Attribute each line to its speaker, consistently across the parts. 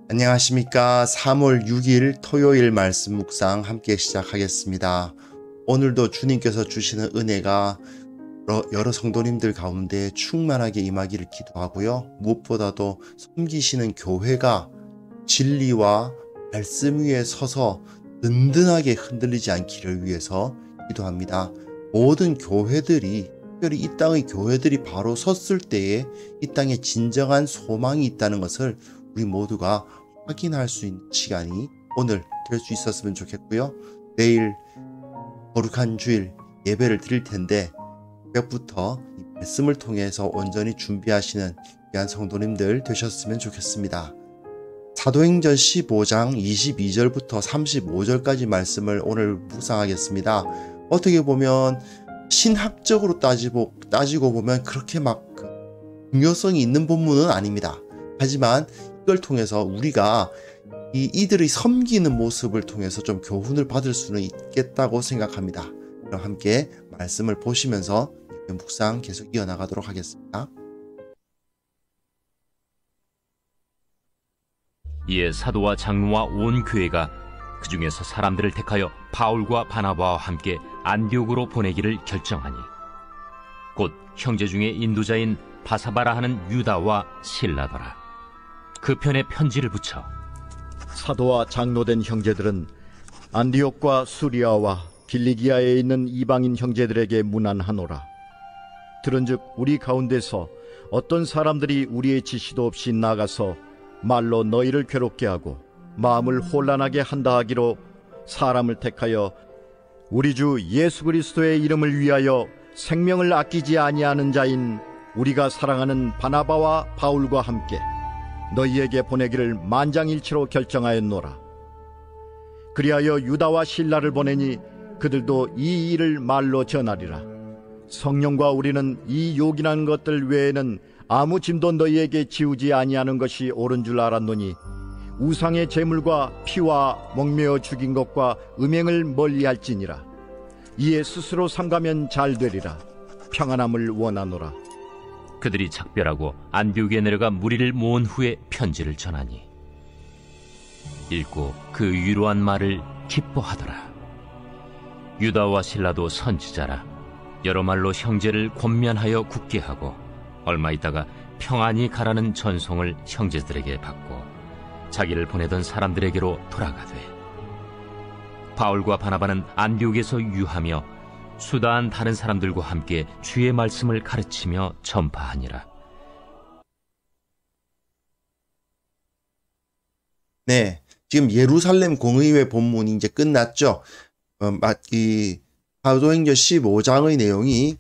Speaker 1: 안녕하십니까. 3월 6일 토요일 말씀 묵상 함께 시작하겠습니다. 오늘도 주님께서 주시는 은혜가 여러 성도님들 가운데 충만하게 임하기를 기도하고요. 무엇보다도 섬기시는 교회가 진리와 말씀 위에 서서 든든하게 흔들리지 않기를 위해서 기도합니다. 모든 교회들이, 특별히 이 땅의 교회들이 바로 섰을 때에 이 땅에 진정한 소망이 있다는 것을 우리 모두가 확인할 수 있는 시간이 오늘 될 수 있었으면 좋겠고요. 내일 거룩한 주일 예배를 드릴 텐데 새벽부터 이 말씀을 통해서 온전히 준비하시는 귀한 성도님들 되셨으면 좋겠습니다. 사도행전 15장 22절부터 35절까지 말씀을 오늘 묵상하겠습니다. 어떻게 보면 신학적으로 따지고 보면 그렇게 막 중요성이 있는 본문은 아닙니다. 하지만 이걸 통해서 우리가 이들의 섬기는 모습을 통해서 좀 교훈을 받을 수는 있겠다고 생각합니다. 그럼 함께 말씀을 보시면서 묵상 계속 이어나가도록 하겠습니다.
Speaker 2: 이에 사도와 장로와 온 교회가 그 중에서 사람들을 택하여 바울과 바나바와 함께 안디옥으로 보내기를 결정하니 곧 형제 중에 인도자인 바사바라 하는 유다와 실라더라. 그 편에 편지를 붙여
Speaker 3: 사도와 장로된 형제들은 안디옥과 수리아와 길리기아에 있는 이방인 형제들에게 문안하노라. 들은즉 우리 가운데서 어떤 사람들이 우리의 지시도 없이 나가서 말로 너희를 괴롭게 하고 마음을 혼란하게 한다 하기로 사람을 택하여 우리 주 예수 그리스도의 이름을 위하여 생명을 아끼지 아니하는 자인 우리가 사랑하는 바나바와 바울과 함께 너희에게 보내기를 만장일치로 결정하였노라. 그리하여 유다와 실라를 보내니 그들도 이 일을 말로 전하리라. 성령과 우리는 이 요긴한 것들 외에는 아무 짐도 너희에게 지우지 아니하는 것이 옳은 줄 알았노니 우상의 제물과 피와 목매어 죽인 것과 음행을 멀리할지니라. 이에 스스로 삼가면 잘 되리라. 평안함을 원하노라.
Speaker 2: 그들이 작별하고 안디옥에 내려가 무리를 모은 후에 편지를 전하니 읽고 그 위로한 말을 기뻐하더라. 유다와 실라도 선지자라. 여러 말로 형제를 권면하여 굳게 하고 얼마 있다가 평안히 가라는 전송을 형제들에게 받고 자기를 보내던 사람들에게로 돌아가되 바울과 바나바는 안디옥에서 유하며 수다한 다른 사람들과 함께 주의 말씀을 가르치며 전파하니라.
Speaker 1: 네, 지금 예루살렘 공의회 본문이 이제 끝났죠. 이 사도행전 15장의 내용이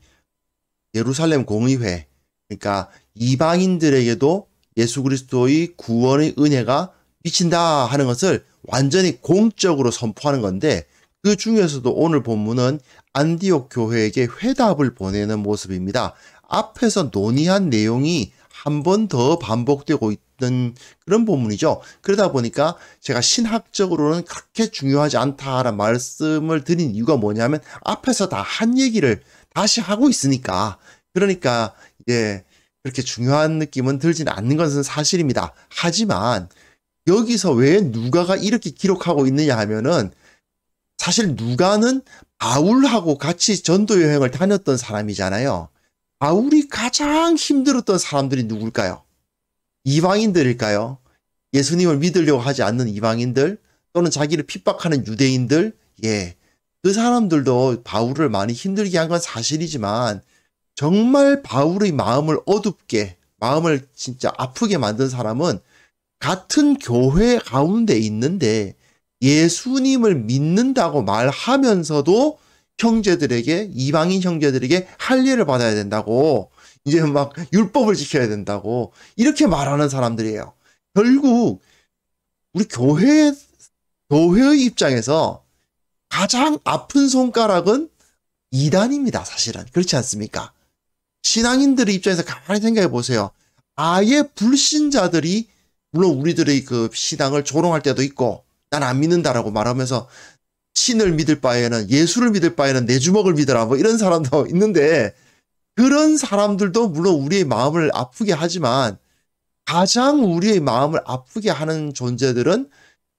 Speaker 1: 예루살렘 공의회, 그러니까 이방인들에게도 예수 그리스도의 구원의 은혜가 미친다 하는 것을 완전히 공적으로 선포하는 건데, 그 중에서도 오늘 본문은 안디옥 교회에게 회답을 보내는 모습입니다. 앞에서 논의한 내용이 한 번 더 반복되고 있던 그런 본문이죠. 그러다 보니까 제가 신학적으로는 그렇게 중요하지 않다라는 말씀을 드린 이유가 뭐냐면 앞에서 다 한 얘기를 다시 하고 있으니까, 그러니까 이제 그렇게 중요한 느낌은 들지는 않는 것은 사실입니다. 하지만 여기서 왜 누가가 이렇게 기록하고 있느냐 하면은 사실 누가는 바울하고 같이 전도 여행을 다녔던 사람이잖아요. 바울이 가장 힘들었던 사람들이 누굴까요? 이방인들일까요? 예수님을 믿으려고 하지 않는 이방인들, 또는 자기를 핍박하는 유대인들, 그 사람들도 바울을 많이 힘들게 한 건 사실이지만 정말 바울의 마음을 어둡게, 마음을 진짜 아프게 만든 사람은 같은 교회 가운데 있는데 예수님을 믿는다고 말하면서도 형제들에게, 이방인 형제들에게 할례를 받아야 된다고, 이제 막 율법을 지켜야 된다고 이렇게 말하는 사람들이에요. 결국 우리 교회의 입장에서 가장 아픈 손가락은 이단입니다. 사실은 그렇지 않습니까? 신앙인들의 입장에서 가만히 생각해 보세요. 아예 불신자들이 물론 우리들의 그 신앙을 조롱할 때도 있고, 난 안 믿는다라고 말하면서 신을 믿을 바에는, 예수를 믿을 바에는 내 주먹을 믿어라, 뭐 이런 사람도 있는데, 그런 사람들도 물론 우리의 마음을 아프게 하지만 가장 우리의 마음을 아프게 하는 존재들은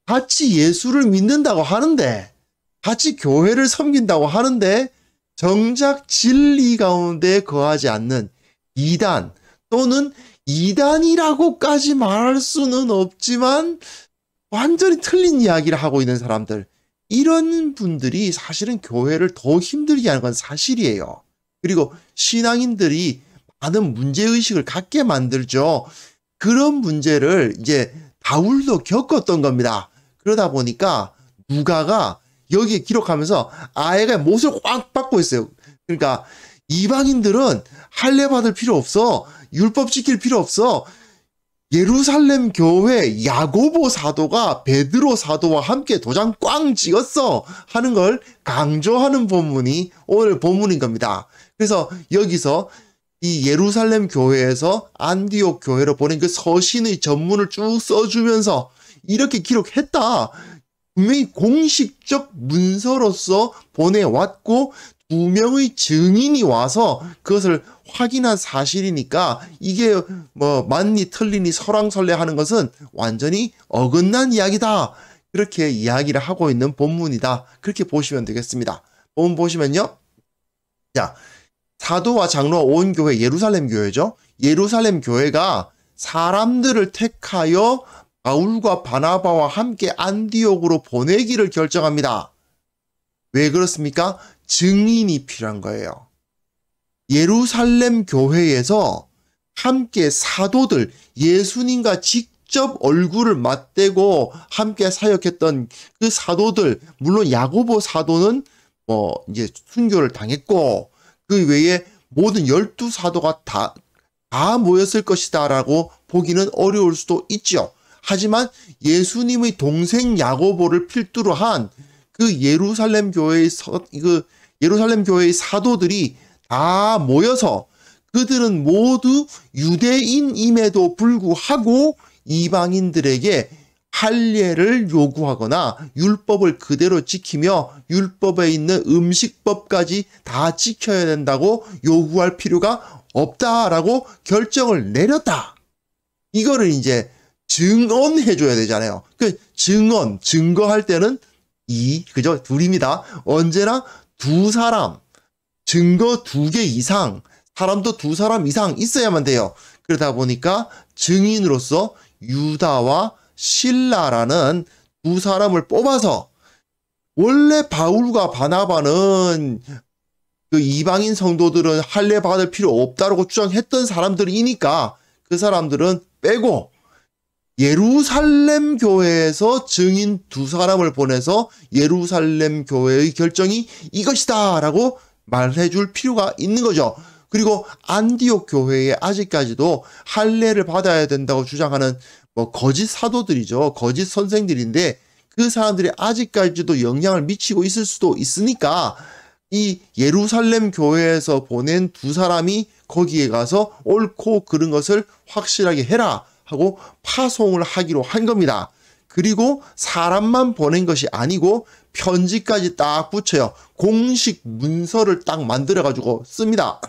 Speaker 1: 같이 예수를 믿는다고 하는데, 같이 교회를 섬긴다고 하는데 정작 진리 가운데 거하지 않는 이단, 또는 이단이라고까지 말할 수는 없지만 완전히 틀린 이야기를 하고 있는 사람들, 이런 분들이 사실은 교회를 더 힘들게 하는 건 사실이에요. 그리고 신앙인들이 많은 문제의식을 갖게 만들죠. 그런 문제를 이제 바울도 겪었던 겁니다. 그러다 보니까 누가가 여기에 기록하면서 아예가 못을 꽉 받고 있어요. 그러니까 이방인들은 할례 받을 필요 없어. 율법 지킬 필요 없어. 예루살렘 교회 야고보 사도가 베드로 사도와 함께 도장 꽝 찍었어 하는 걸 강조하는 본문이 오늘 본문인 겁니다. 그래서 여기서 이 예루살렘 교회에서 안디옥 교회로 보낸 그 서신의 전문을 쭉 써주면서 이렇게 기록했다. 분명히 공식적 문서로서 보내왔고 2명의 증인이 와서 그것을 확인한 사실이니까 이게 뭐 맞니 틀리니 설왕설래하는 것은 완전히 어긋난 이야기다. 그렇게 이야기를 하고 있는 본문이다. 그렇게 보시면 되겠습니다. 본문 보시면요. 자, 사도와 장로와 온 교회, 예루살렘 교회죠. 예루살렘 교회가 사람들을 택하여 바울과 바나바와 함께 안디옥으로 보내기를 결정합니다. 왜 그렇습니까? 증인이 필요한 거예요. 예루살렘 교회에서 함께 사도들, 예수님과 직접 얼굴을 맞대고 함께 사역했던 그 사도들, 물론 야고보 사도는 이제 순교를 당했고 그 외에 모든 12사도가 다 모였을 것이다라고 보기는 어려울 수도 있죠. 하지만 예수님의 동생 야고보를 필두로 한 그 예루살렘 교회의 사도들이 다 모여서 그들은 모두 유대인임에도 불구하고 이방인들에게 할례를 요구하거나 율법을 그대로 지키며 율법에 있는 음식법까지 다 지켜야 된다고 요구할 필요가 없다라고 결정을 내렸다. 이거를 이제 증언해줘야 되잖아요. 그 증거할 때는 그죠? 둘입니다. 언제나 두 사람, 증거 2개 이상, 사람도 2사람 이상 있어야만 돼요. 그러다 보니까 증인으로서 유다와 실라라는 2사람을 뽑아서, 원래 바울과 바나바는 그 이방인 성도들은 할례 받을 필요 없다고 주장했던 사람들이니까 그 사람들은 빼고 예루살렘 교회에서 증인 2사람을 보내서 예루살렘 교회의 결정이 이것이다 라고 말해줄 필요가 있는 거죠. 그리고 안디옥 교회에 아직까지도 할례를 받아야 된다고 주장하는 거짓 사도들이죠. 거짓 선생들인데 그 사람들이 아직까지도 영향을 미치고 있을 수도 있으니까 이 예루살렘 교회에서 보낸 2사람이 거기에 가서 옳고 그른 것을 확실하게 해라 하고 파송을 하기로 한 겁니다. 그리고 사람만 보낸 것이 아니고 편지까지 딱 붙여요. 공식 문서를 딱 만들어가지고 씁니다.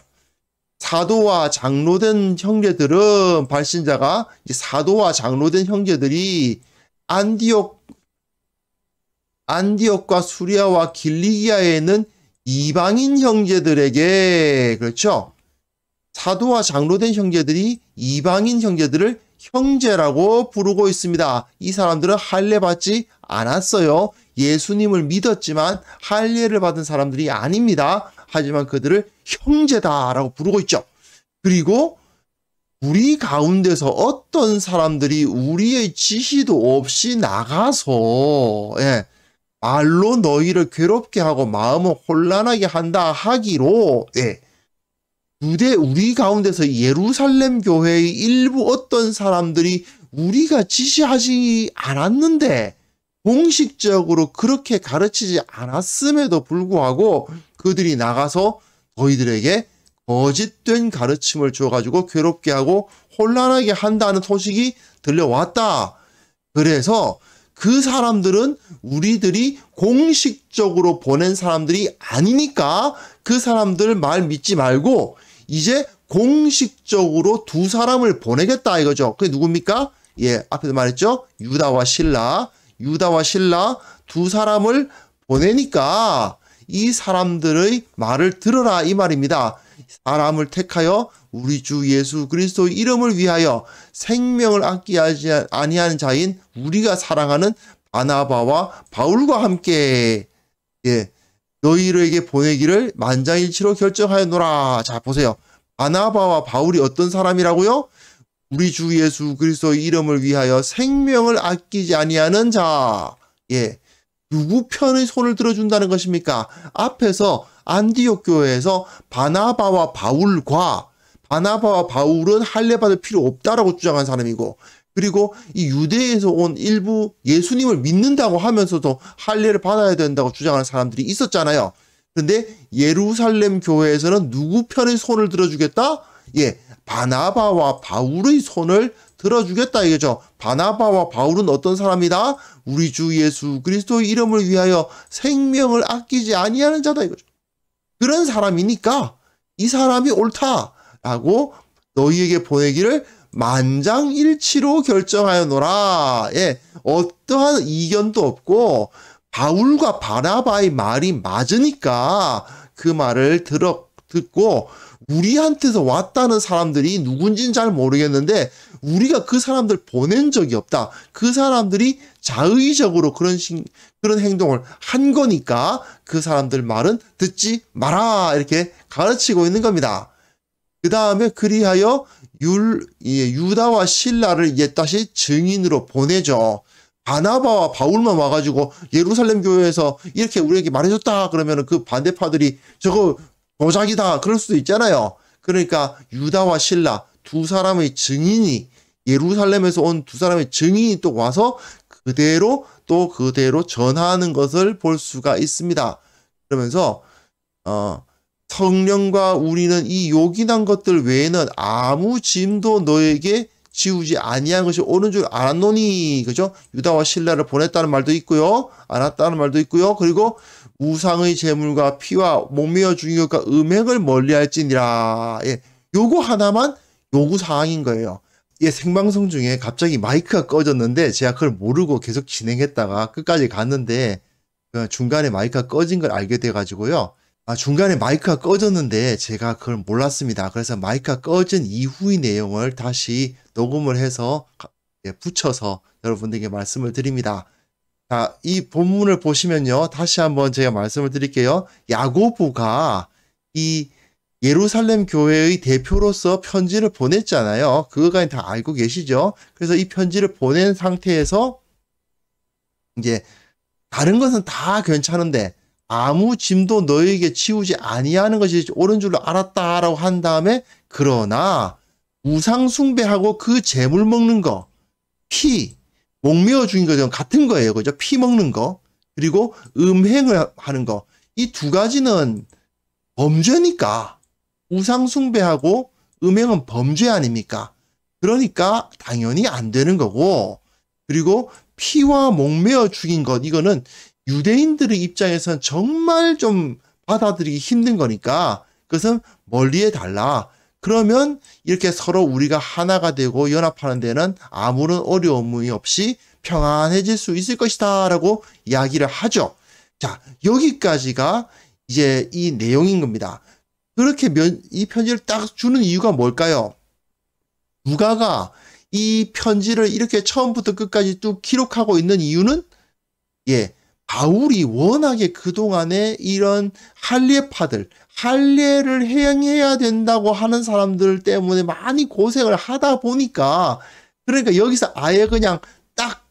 Speaker 1: 사도와 장로된 형제들은, 발신자가 사도와 장로된 형제들이 안디옥과 수리아와 길리기아에 있는 이방인 형제들에게, 그렇죠? 사도와 장로된 형제들이 이방인 형제들을 형제라고 부르고 있습니다. 이 사람들은 할례 받지 않았어요. 예수님을 믿었지만 할례를 받은 사람들이 아닙니다. 하지만 그들을 형제다라고 부르고 있죠. 그리고 우리 가운데서 어떤 사람들이 우리의 지시도 없이 나가서 말로 너희를 괴롭게 하고 마음을 혼란하게 한다 하기로 우리 가운데서 예루살렘 교회의 일부 어떤 사람들이 우리가 지시하지 않았는데 공식적으로 그렇게 가르치지 않았음에도 불구하고 그들이 나가서 너희들에게 거짓된 가르침을 줘가지고 괴롭게 하고 혼란하게 한다는 소식이 들려왔다. 그래서 그 사람들은 우리들이 공식적으로 보낸 사람들이 아니니까 그 사람들 말 믿지 말고 이제 공식적으로 두 사람을 보내겠다 이거죠. 그게 누굽니까? 예, 앞에서 말했죠. 유다와 실라 두 사람을 보내니까 이 사람들의 말을 들어라 이 말입니다. 사람을 택하여 우리 주 예수 그리스도의 이름을 위하여 생명을 아끼지 아니하는 자인 우리가 사랑하는 바나바와 바울과 함께 예, 너희에게 보내기를 만장일치로 결정하였노라. 자, 보세요. 바나바와 바울이 어떤 사람이라고요? 우리 주 예수 그리스도의 이름을 위하여 생명을 아끼지 아니하는 자. 예. 누구 편의 손을 들어준다는 것입니까? 앞에서 안디옥 교회에서 바나바와 바울은 할례 받을 필요 없다라고 주장한 사람이고, 그리고 이 유대에서 온 일부 예수님을 믿는다고 하면서도 할례를 받아야 된다고 주장하는 사람들이 있었잖아요. 그런데 예루살렘 교회에서는 누구 편의 손을 들어주겠다? 예, 바나바와 바울의 손을 들어주겠다 이거죠. 바나바와 바울은 어떤 사람이다? 우리 주 예수 그리스도의 이름을 위하여 생명을 아끼지 아니하는 자다 이거죠. 그런 사람이니까 이 사람이 옳다라고 너희에게 보내기를 만장일치로 결정하여노라. 예, 어떠한 이견도 없고 바울과 바나바의 말이 맞으니까 그 말을 듣고 우리한테서 왔다는 사람들이 누군지는 잘 모르겠는데 우리가 그 사람들 보낸 적이 없다. 그 사람들이 자의적으로 그런 행동을 한 거니까 그 사람들 말은 듣지 마라 이렇게 가르치고 있는 겁니다. 그 다음에 그리하여 유다와 실라를 이제 다시 증인으로 보내죠. 바나바와 바울만 와가지고 예루살렘 교회에서 이렇게 우리에게 말해줬다 그러면 그 반대파들이 저거 도자기다 그럴 수도 있잖아요. 그러니까 유다와 실라 두 사람의 증인이 예루살렘에서 온 두 사람의 증인이 또 와서 그대로 전하는 것을 볼 수가 있습니다. 그러면서 성령과 우리는 이 요긴한 것들 외에는 아무 짐도 너에게 지우지 아니한 것이 옳은 줄 알았노니, 그죠? 유다와 실라를 보냈다는 말도 있고요, 안 왔다는 말도 있고요. 그리고 우상의 제물과 피와 목매어 죽인 것과 음행을 멀리할지니라. 예, 요거 하나만 요구 사항인 거예요. 예, 생방송 중에 갑자기 마이크가 꺼졌는데 제가 그걸 모르고 계속 진행했다가 끝까지 갔는데 중간에 마이크가 꺼진 걸 알게 돼가지고요. 중간에 마이크가 꺼졌는데 제가 그걸 몰랐습니다. 그래서 마이크가 꺼진 이후의 내용을 다시 녹음을 해서 붙여서 여러분들에게 말씀을 드립니다. 자, 이 본문을 보시면요. 다시 한번 제가 말씀을 드릴게요. 야고보가 이 예루살렘 교회의 대표로서 편지를 보냈잖아요. 그거까지 다 알고 계시죠? 그래서 이 편지를 보낸 상태에서 이제 다른 것은 다 괜찮은데 아무 짐도 너에게 치우지 아니하는 것이 옳은 줄로 알았다라고 한 다음에 그러나 우상 숭배하고 그 재물 먹는 거, 목매어 죽인 거랑 같은 거예요. 그죠? 피 먹는 거, 그리고 음행을 하는 거. 이 두 가지는 범죄니까 우상 숭배하고 음행은 범죄 아닙니까? 그러니까 당연히 안 되는 거고, 그리고 피와 목매어 죽인 것, 이거는 유대인들의 입장에서는 정말 좀 받아들이기 힘든 거니까 그것은 멀리해 달라. 그러면 이렇게 서로 우리가 하나가 되고 연합하는 데는 아무런 어려움이 없이 평안해질 수 있을 것이다 라고 이야기를 하죠. 자, 여기까지가 이제 이 내용인 겁니다. 그렇게 이 편지를 딱 주는 이유가 뭘까요? 누가가 이 편지를 이렇게 처음부터 끝까지 쭉 기록하고 있는 이유는 바울이 워낙에 그동안에 이런 할례파들, 할례를 행해야 된다고 하는 사람들 때문에 많이 고생을 하다 보니까, 그러니까 여기서 아예 그냥 딱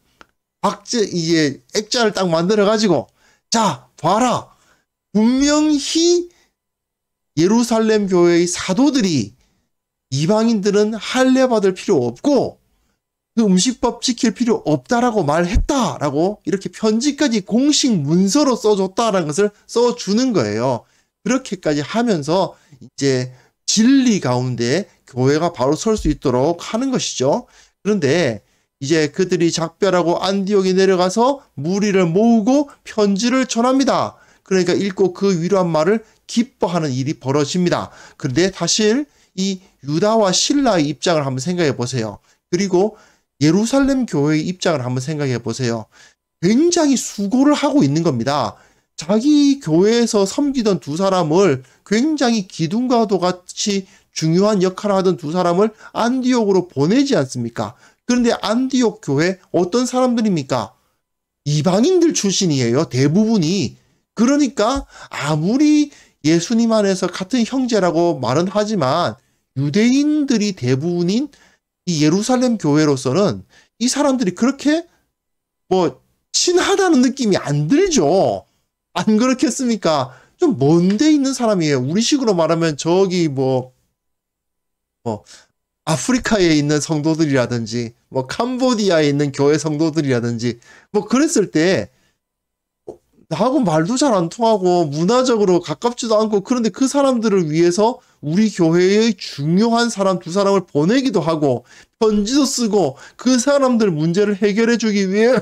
Speaker 1: 액자를 딱 만들어가지고, 자, 봐라. 분명히 예루살렘 교회의 사도들이 이방인들은 할례 받을 필요 없고, 그 음식법 지킬 필요 없다라고 말했다라고 이렇게 편지까지 공식 문서로 써줬다라는 것을 써주는 거예요. 그렇게까지 하면서 이제 진리 가운데 교회가 바로 설 수 있도록 하는 것이죠. 그런데 이제 그들이 작별하고 안디옥에 내려가서 무리를 모으고 편지를 전합니다. 그러니까 읽고 그 위로한 말을 기뻐하는 일이 벌어집니다. 그런데 사실 이 유다와 신라의 입장을 한번 생각해 보세요. 그리고 예루살렘 교회의 입장을 한번 생각해 보세요. 굉장히 수고를 하고 있는 겁니다. 자기 교회에서 섬기던 두 사람을, 굉장히 기둥과도 같이 중요한 역할을 하던 두 사람을 안디옥으로 보내지 않습니까? 그런데 안디옥 교회 어떤 사람들입니까? 이방인들 출신이에요. 대부분이. 그러니까 아무리 예수님 안에서 같은 형제라고 말은 하지만 유대인들이 대부분인 이 예루살렘 교회로서는 이 사람들이 그렇게 뭐 친하다는 느낌이 안 들죠. 안 그렇겠습니까? 좀 먼데 있는 사람이에요. 우리식으로 말하면 저기 뭐 아프리카에 있는 성도들이라든지 뭐 캄보디아에 있는 교회 성도들이라든지 뭐 그랬을 때 나하고 말도 잘 안 통하고 문화적으로 가깝지도 않고, 그런데 그 사람들을 위해서 우리 교회의 중요한 사람 두 사람을 보내기도 하고 편지도 쓰고 그 사람들 문제를 해결해 주기 위해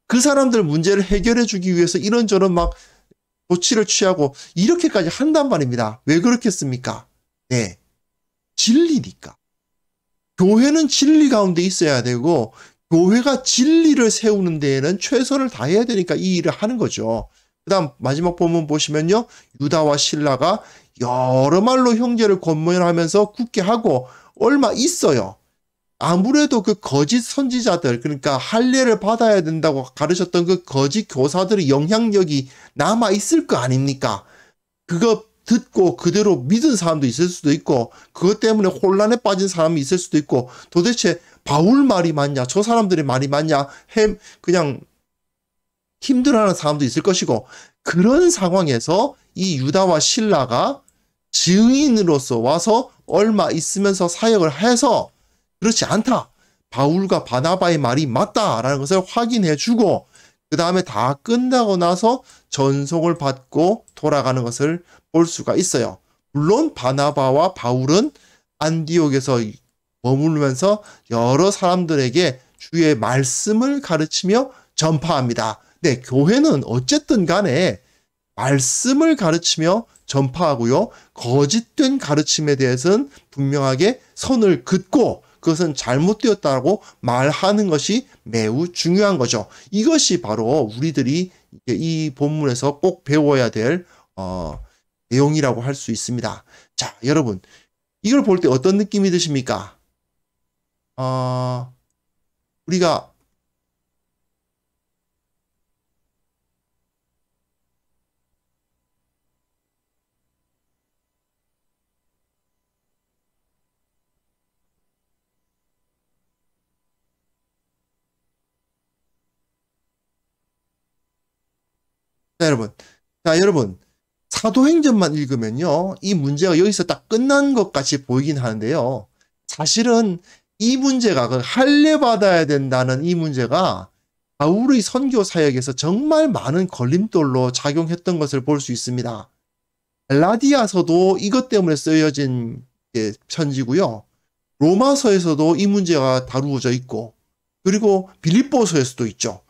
Speaker 1: 그 사람들 문제를 해결해 주기 위해서 이런저런 막 조치를 취하고 이렇게까지 한단 말입니다. 왜 그렇겠습니까? 네, 진리니까. 교회는 진리 가운데 있어야 되고 교회가 진리를 세우는 데에는 최선을 다해야 되니까 이 일을 하는 거죠. 그 다음 마지막 본문 보시면요. 유다와 신라가 여러 말로 형제를 권면하면서 굳게 하고 얼마 있어요. 아무래도 그 거짓 선지자들, 그러니까 할례를 받아야 된다고 가르쳤던 그 거짓 교사들의 영향력이 남아 있을 거 아닙니까? 그거 듣고 그대로 믿은 사람도 있을 수도 있고 그것 때문에 혼란에 빠진 사람이 있을 수도 있고, 도대체 바울 말이 맞냐, 저 사람들의 말이 맞냐, 그냥 힘들어하는 사람도 있을 것이고, 그런 상황에서 이 유다와 신라가 증인으로서 와서 얼마 있으면서 사역을 해서 그렇지 않다, 바울과 바나바의 말이 맞다라는 것을 확인해 주고 그 다음에 다 끝나고 나서 전송을 받고 돌아가는 것을 볼 수가 있어요. 물론 바나바와 바울은 안디옥에서 머물면서 여러 사람들에게 주의 말씀을 가르치며 전파합니다. 네, 교회는 어쨌든 간에 말씀을 가르치며 전파하고요. 거짓된 가르침에 대해서는 분명하게 선을 긋고 그것은 잘못되었다고 말하는 것이 매우 중요한 거죠. 이것이 바로 우리들이 이 본문에서 꼭 배워야 될 내용이라고 할 수 있습니다. 자, 여러분, 이걸 볼 때 어떤 느낌이 드십니까? 우리가 여러분, 사도행전만 읽으면요, 이 문제가 여기서 딱 끝난 것 같이 보이긴 하는데요. 사실은 이 문제가, 그 할례 받아야 된다는 이 문제가 바울의 선교 사역에서 정말 많은 걸림돌로 작용했던 것을 볼 수 있습니다. 갈라디아서도 이것 때문에 쓰여진 편지고요. 로마서에서도 이 문제가 다루어져 있고, 그리고 빌립보서에서도 있죠.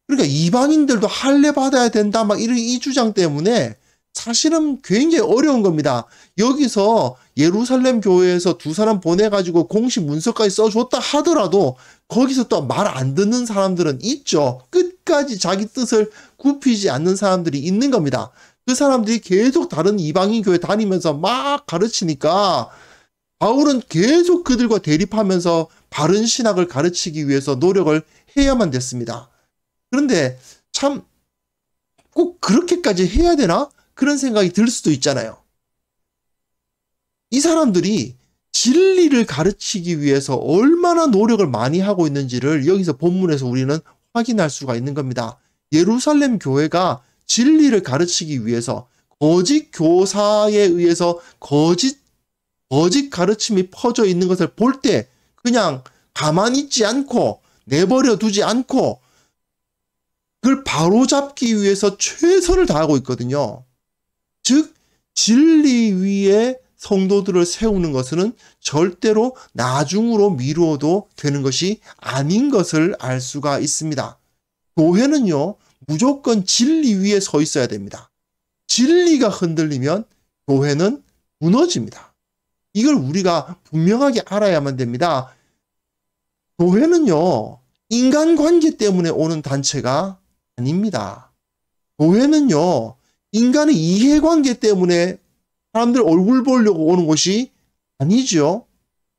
Speaker 1: 그러니까 이방인들도 할례 받아야 된다, 막 이런 이 주장 때문에 사실은 굉장히 어려운 겁니다. 여기서 예루살렘 교회에서 두 사람 보내가지고 공식 문서까지 써줬다 하더라도 거기서 또 말 안 듣는 사람들은 있죠. 끝까지 자기 뜻을 굽히지 않는 사람들이 있는 겁니다. 그 사람들이 계속 다른 이방인 교회 다니면서 막 가르치니까 바울은 계속 그들과 대립하면서 바른 신학을 가르치기 위해서 노력을 해야만 됐습니다. 그런데 참 꼭 그렇게까지 해야 되나? 그런 생각이 들 수도 있잖아요. 이 사람들이 진리를 가르치기 위해서 얼마나 노력을 많이 하고 있는지를 여기서 본문에서 우리는 확인할 수가 있는 겁니다. 예루살렘 교회가 진리를 가르치기 위해서 거짓 교사에 의해서 거짓 가르침이 퍼져 있는 것을 볼 때 그냥 가만히 있지 않고 내버려 두지 않고 그걸 바로잡기 위해서 최선을 다하고 있거든요. 즉 진리 위에 성도들을 세우는 것은 절대로 나중으로 미루어도 되는 것이 아닌 것을 알 수가 있습니다. 교회는요, 무조건 진리 위에 서 있어야 됩니다. 진리가 흔들리면 교회는 무너집니다. 이걸 우리가 분명하게 알아야만 됩니다. 교회는요, 인간관계 때문에 오는 단체가 아닙니다. 교회는요, 인간의 이해관계 때문에 사람들 얼굴 보려고 오는 곳이 아니죠.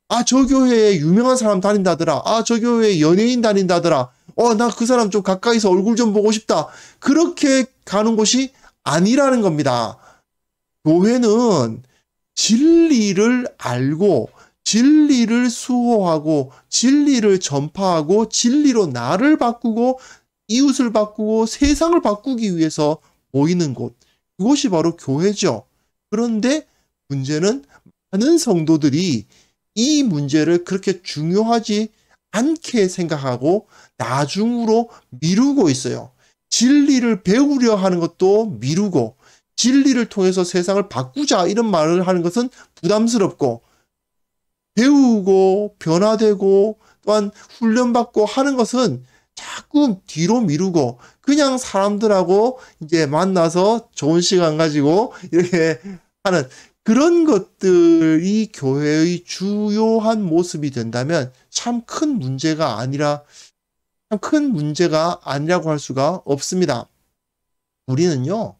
Speaker 1: 아, 저 교회에 유명한 사람 다닌다더라. 아, 저 교회에 연예인 다닌다더라. 나 그 사람 좀 가까이서 얼굴 좀 보고 싶다. 그렇게 가는 곳이 아니라는 겁니다. 교회는 진리를 알고 진리를 수호하고 진리를 전파하고 진리로 나를 바꾸고 이웃을 바꾸고 세상을 바꾸기 위해서 모이는 곳. 그것이 바로 교회죠. 그런데 문제는 많은 성도들이 이 문제를 그렇게 중요하지 않게 생각하고 나중으로 미루고 있어요. 진리를 배우려 하는 것도 미루고 진리를 통해서 세상을 바꾸자 이런 말을 하는 것은 부담스럽고 배우고 변화되고 또한 훈련받고 하는 것은 자꾸 뒤로 미루고 그냥 사람들하고 이제 만나서 좋은 시간 가지고 이렇게 하는 그런 것들이 교회의 주요한 모습이 된다면 참 큰 문제가 아니라고 할 수가 없습니다. 우리는요,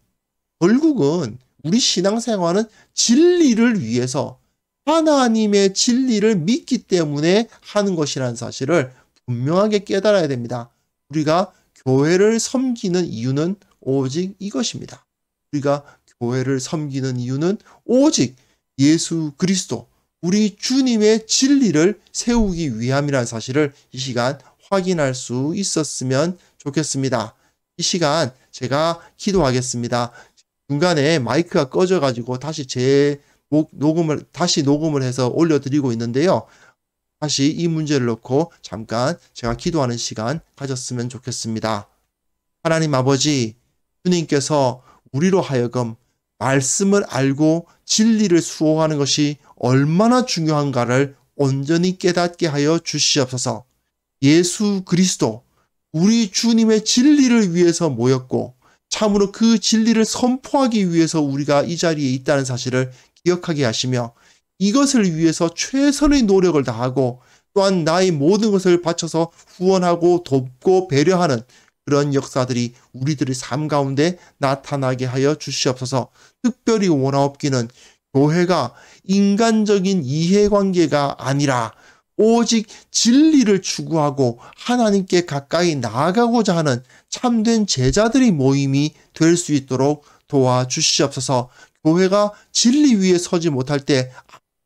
Speaker 1: 결국은 우리 신앙생활은 진리를 위해서 하나님의 진리를 믿기 때문에 하는 것이라는 사실을 분명하게 깨달아야 됩니다. 우리가 교회를 섬기는 이유는 오직 이것입니다. 우리가 교회를 섬기는 이유는 오직 예수 그리스도, 우리 주님의 진리를 세우기 위함이라는 사실을 이 시간 확인할 수 있었으면 좋겠습니다. 이 시간 제가 기도하겠습니다. 중간에 마이크가 꺼져가지고 다시 녹음을 해서 올려드리고 있는데요. 다시 이 문제를 놓고 잠깐 제가 기도하는 시간 가졌으면 좋겠습니다. 하나님 아버지, 주님께서 우리로 하여금 말씀을 알고 진리를 수호하는 것이 얼마나 중요한가를 온전히 깨닫게 하여 주시옵소서. 예수 그리스도, 우리 주님의 진리를 위해서 모였고 참으로 그 진리를 선포하기 위해서 우리가 이 자리에 있다는 사실을 기억하게 하시며 이것을 위해서 최선의 노력을 다하고 또한 나의 모든 것을 바쳐서 후원하고 돕고 배려하는 그런 역사들이 우리들의 삶 가운데 나타나게 하여 주시옵소서. 특별히 원하옵기는 교회가 인간적인 이해관계가 아니라 오직 진리를 추구하고 하나님께 가까이 나아가고자 하는 참된 제자들의 모임이 될 수 있도록 도와주시옵소서. 교회가 진리 위에 서지 못할 때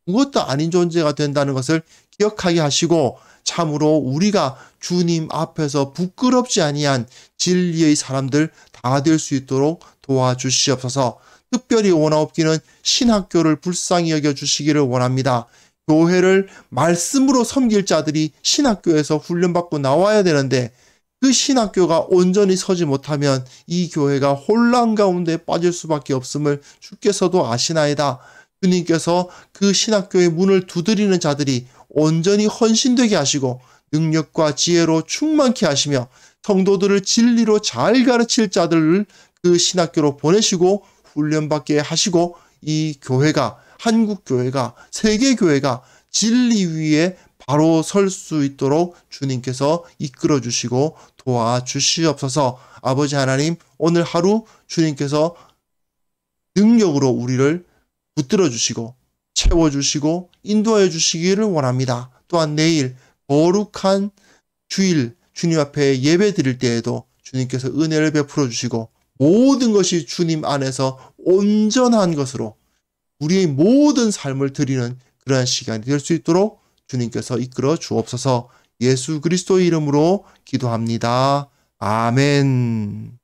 Speaker 1: 아무것도 아닌 존재가 된다는 것을 기억하게 하시고 참으로 우리가 주님 앞에서 부끄럽지 아니한 진리의 사람들 다 될 수 있도록 도와주시옵소서. 특별히 원하옵기는 신학교를 불쌍히 여겨주시기를 원합니다. 교회를 말씀으로 섬길 자들이 신학교에서 훈련받고 나와야 되는데 그 신학교가 온전히 서지 못하면 이 교회가 혼란 가운데 빠질 수밖에 없음을 주께서도 아시나이다. 주님께서 그 신학교의 문을 두드리는 자들이 온전히 헌신되게 하시고 능력과 지혜로 충만케 하시며 성도들을 진리로 잘 가르칠 자들을 그 신학교로 보내시고 훈련받게 하시고 이 교회가 한국교회가 세계교회가 진리 위에 바로 설 수 있도록 주님께서 이끌어 주시고 도와주시옵소서. 아버지 하나님, 오늘 하루 주님께서 능력으로 우리를 붙들어 주시고 채워주시고 인도하여 주시기를 원합니다. 또한 내일 거룩한 주일 주님 앞에 예배 드릴 때에도 주님께서 은혜를 베풀어 주시고 모든 것이 주님 안에서 온전한 것으로 우리의 모든 삶을 드리는 그러한 시간이 될 수 있도록 주님께서 이끌어 주옵소서. 예수 그리스도의 이름으로 기도합니다. 아멘.